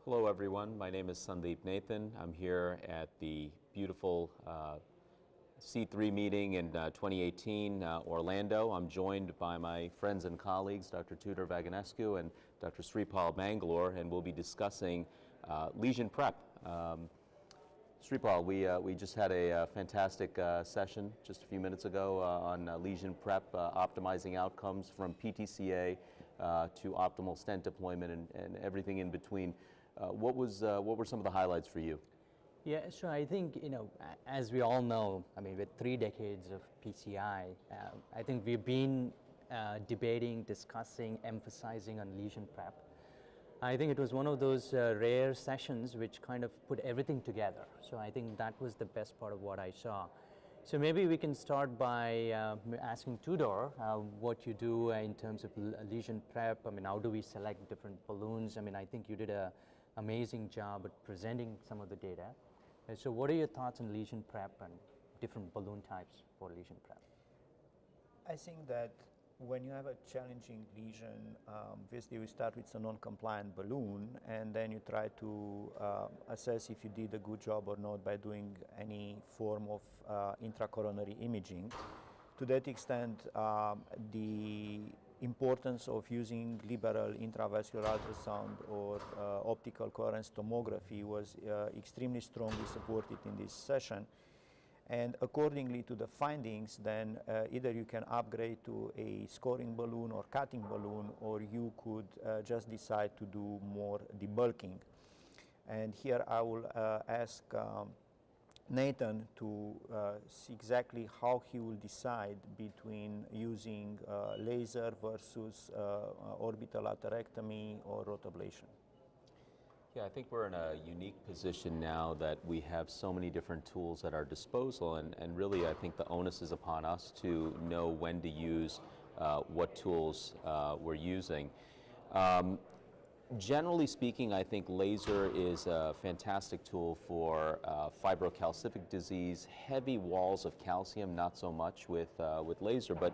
Hello everyone, my name is Sandeep Nathan. I'm here at the beautiful C3 meeting in 2018, Orlando. I'm joined by my friends and colleagues, Dr. Tudor Vaganescu and Dr. Sripal Bangalore, and we'll be discussing lesion prep. Sripal, we just had a fantastic session just a few minutes ago on lesion prep, optimizing outcomes from PTCA to optimal stent deployment and everything in between. What were some of the highlights for you? Yeah, so I think, as we all know, with 3 decades of PCI, I think we've been debating, discussing, emphasizing on lesion prep. I think it was one of those rare sessions which kind of put everything together. So I think that was the best part of what I saw. So maybe we can start by asking Tudor what you do in terms of lesion prep. How do we select different balloons? I think you did an amazing job at presenting some of the data. So what are your thoughts on lesion prep and different balloon types for lesion prep? I think that when you have a challenging lesion, obviously we start with a non-compliant balloon, and then you try to assess if you did a good job or not by doing any form of intracoronary imaging. To that extent, the importance of using liberal intravascular ultrasound or optical coherence tomography was extremely strongly supported in this session. And accordingly to the findings, then either you can upgrade to a scoring balloon or cutting balloon, or you could just decide to do more debulking. And here I will ask Nathan to see exactly how he will decide between using laser versus orbital atherectomy or rotablation. Yeah, I think we're in a unique position now that we have so many different tools at our disposal, and really I think the onus is upon us to know when to use what tools we're using. Generally speaking, I think laser is a fantastic tool for fibrocalcific disease, heavy walls of calcium, not so much with laser, but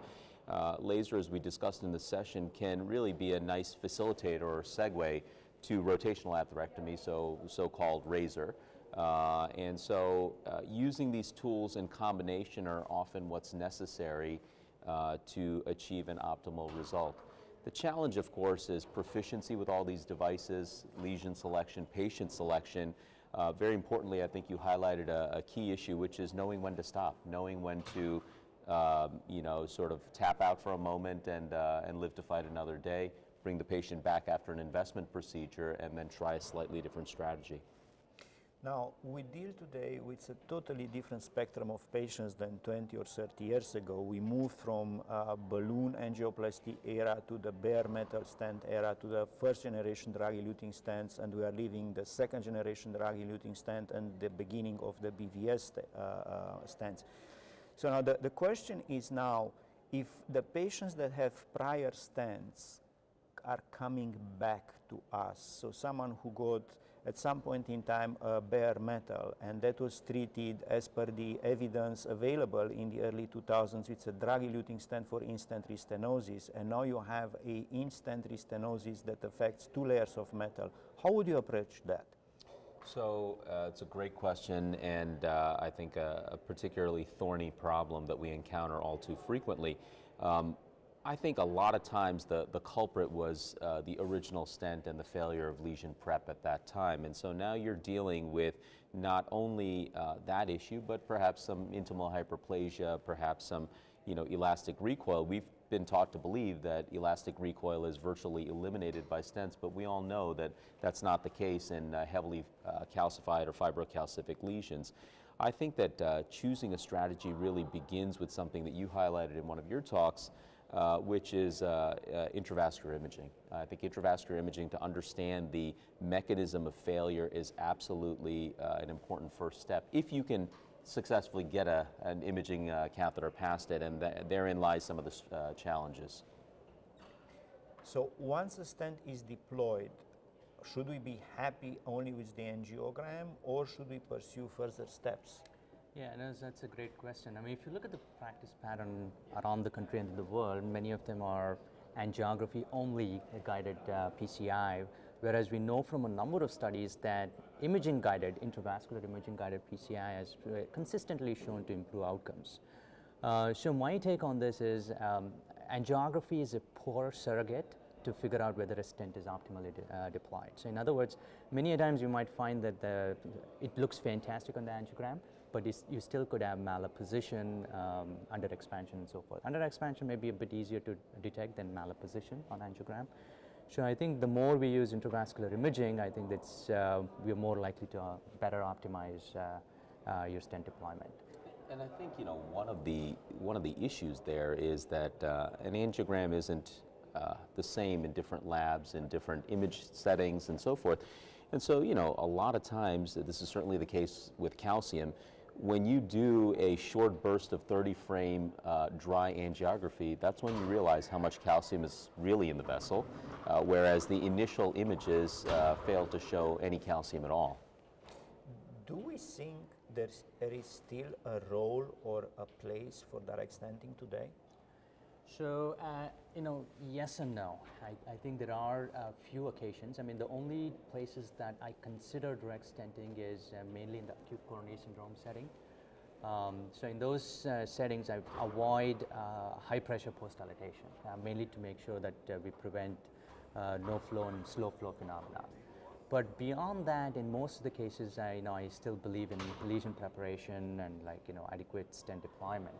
laser, as we discussed in the session, can really be a nice facilitator or segue to rotational atherectomy, so-called razor. And so using these tools in combination are often what's necessary to achieve an optimal result. The challenge, of course, is proficiency with all these devices, lesion selection, patient selection. Very importantly, I think you highlighted a key issue, which is knowing when to stop, knowing when to sort of tap out for a moment and live to fight another day, bring the patient back after an investment procedure, and then try a slightly different strategy. Now, we deal today with a totally different spectrum of patients than 20 or 30 years ago. We moved from balloon angioplasty era to the bare metal stent era to the first generation drug-eluting stents, and we are leaving the second generation drug-eluting stent and the beginning of the BVS stents. So now the question is now, if the patients that have prior stents are coming back to us, so someone who got at some point in time bare metal, and that was treated as per the evidence available in the early 2000s with a drug-eluting stent for in-stent restenosis, and now you have a in-stent restenosis that affects 2 layers of metal. How would you approach that? So it's a great question, and I think a particularly thorny problem that we encounter all too frequently. I think a lot of times the culprit was the original stent and the failure of lesion prep at that time. And so now you're dealing with not only that issue, but perhaps some intimal hyperplasia, perhaps some elastic recoil. We've been taught to believe that elastic recoil is virtually eliminated by stents, but we all know that that's not the case in heavily calcified or fibrocalcific lesions. I think that choosing a strategy really begins with something that you highlighted in one of your talks, which is intravascular imaging. I think intravascular imaging, to understand the mechanism of failure, is absolutely an important first step. If you can successfully get an imaging catheter past it, and therein lies some of the challenges. So once a stent is deployed, should we be happy only with the angiogram, or should we pursue further steps? Yeah, no, that's a great question. If you look at the practice pattern around the country and the world, many of them are angiography only guided PCI, Whereas we know from a number of studies that imaging-guided, intravascular imaging-guided PCI has consistently shown to improve outcomes. So my take on this is angiography is a poor surrogate to figure out whether a stent is optimally deployed. So in other words, many times you might find that it looks fantastic on the angiogram, but you still could have malapposition, under expansion and so forth. Under expansion may be a bit easier to detect than malapposition on angiogram. So I think the more we use intravascular imaging, I think that's we are more likely to better optimize your stent deployment. And I think one of the issues there is that an angiogram isn't the same in different labs, in different image settings, and so forth. And so a lot of times, this is certainly the case with calcium. When you do a short burst of 30-frame dry angiography, that's when you realize how much calcium is really in the vessel, whereas the initial images fail to show any calcium at all. Do we think there is still a role or a place for direct stenting today? So, yes and no. I think there are a few occasions. I mean, the only places that I consider direct stenting is mainly in the acute coronary syndrome setting. So in those settings, I avoid high pressure post-dilatation, mainly to make sure that we prevent no flow and slow flow phenomena. But beyond that, in most of the cases, I still believe in lesion preparation and adequate stent deployment.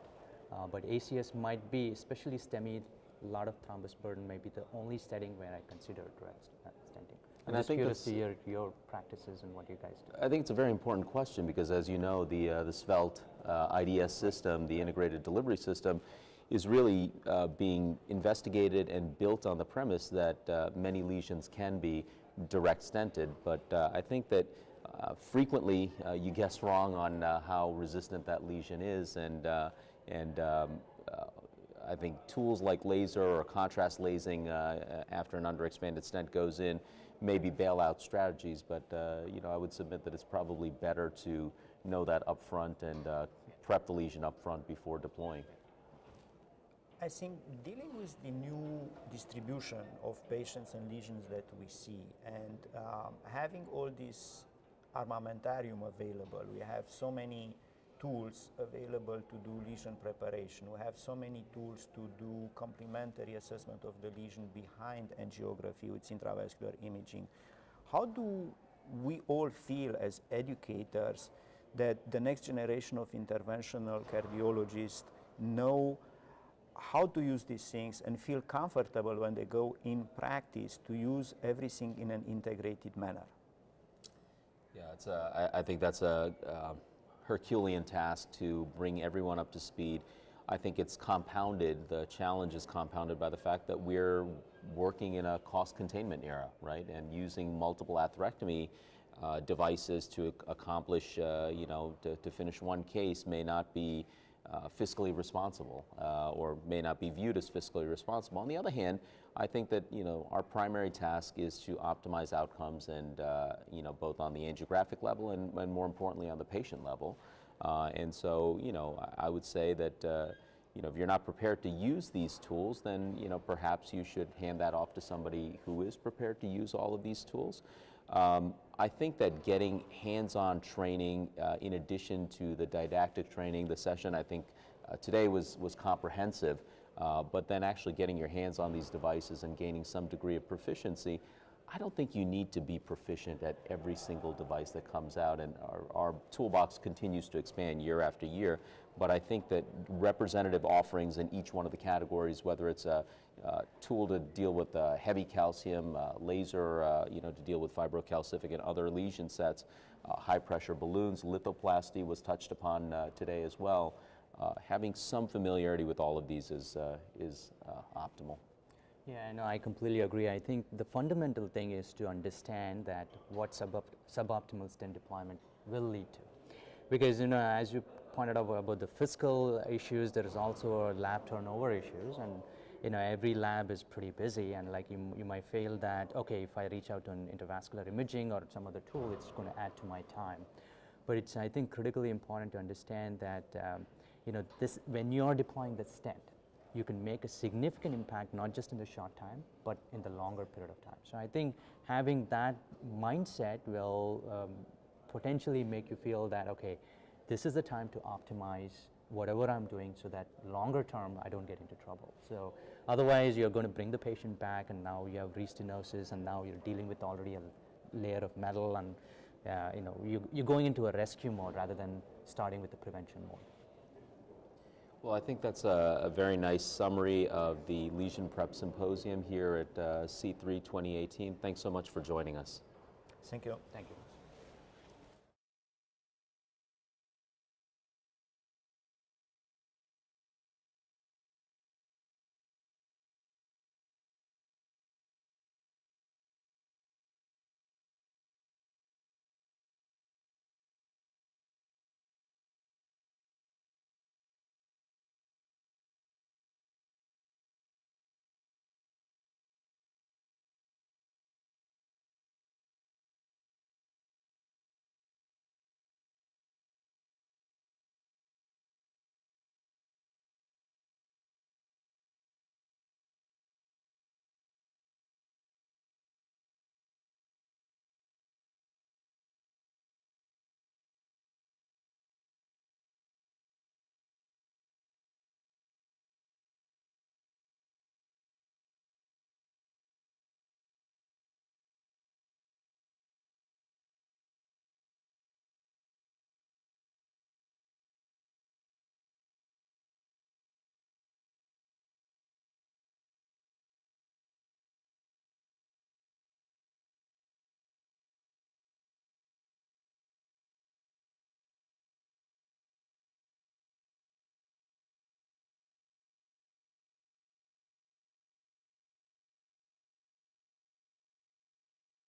But ACS might be, especially STEMI, a lot of thrombus burden may be the only setting where I consider direct stenting. I'm just curious to hear your practices and what you guys do. I think it's a very important question because, as you know, the Svelte IDS system, the integrated delivery system, is really being investigated and built on the premise that many lesions can be direct stented. But I think that frequently you guess wrong on how resistant that lesion is, and I think tools like laser or contrast lasing after an underexpanded stent goes in may be bailout strategies, but I would submit that it's probably better to know that up front and prep the lesion up front before deploying. I think dealing with the new distribution of patients and lesions that we see, and having all this armamentarium available, we have so many tools available to do lesion preparation. We have so many tools to do complementary assessment of the lesion behind angiography with intravascular imaging. How do we all feel as educators that the next generation of interventional cardiologists know how to use these things and feel comfortable when they go in practice to use everything in an integrated manner? Yeah, I think that's a Herculean task to bring everyone up to speed. I think it's compounded, the challenge is compounded by the fact that we're working in a cost containment era, right? And using multiple atherectomy devices to accomplish, to finish one case may not be fiscally responsible or may not be viewed as fiscally responsible. On the other hand, I think that our primary task is to optimize outcomes and both on the angiographic level and more importantly on the patient level. And so I would say that if you're not prepared to use these tools, then perhaps you should hand that off to somebody who is prepared to use all of these tools. I think that getting hands-on training in addition to the didactic training, the session I think today was comprehensive, but then actually getting your hands on these devices and gaining some degree of proficiency, I don't think you need to be proficient at every single device that comes out, and our toolbox continues to expand year after year, but I think that representative offerings in each one of the categories, whether it's a tool to deal with heavy calcium, laser to deal with fibrocalcific and other lesion sets, high pressure balloons, lithoplasty was touched upon today as well. Having some familiarity with all of these is optimal. Yeah, no, I completely agree. I think the fundamental thing is to understand that what suboptimal stent deployment will lead to. Because, as you pointed out about the fiscal issues, there is also lab turnover issues, and every lab is pretty busy, and like you might feel that, okay, if I reach out to an intravascular imaging or some other tool, it's going to add to my time. But it's, I think, critically important to understand that, when you're deploying the stent, you can make a significant impact, not just in the short time, but in the longer period of time. So I think having that mindset will potentially make you feel that, okay, this is the time to optimize whatever I'm doing so that longer term I don't get into trouble. So otherwise you're going to bring the patient back and now you have restenosis and now you're dealing with already a layer of metal, and you're going into a rescue mode rather than starting with the prevention mode. Well, I think that's a very nice summary of the Lesion Prep Symposium here at C3 2018. Thanks so much for joining us. Thank you. Thank you.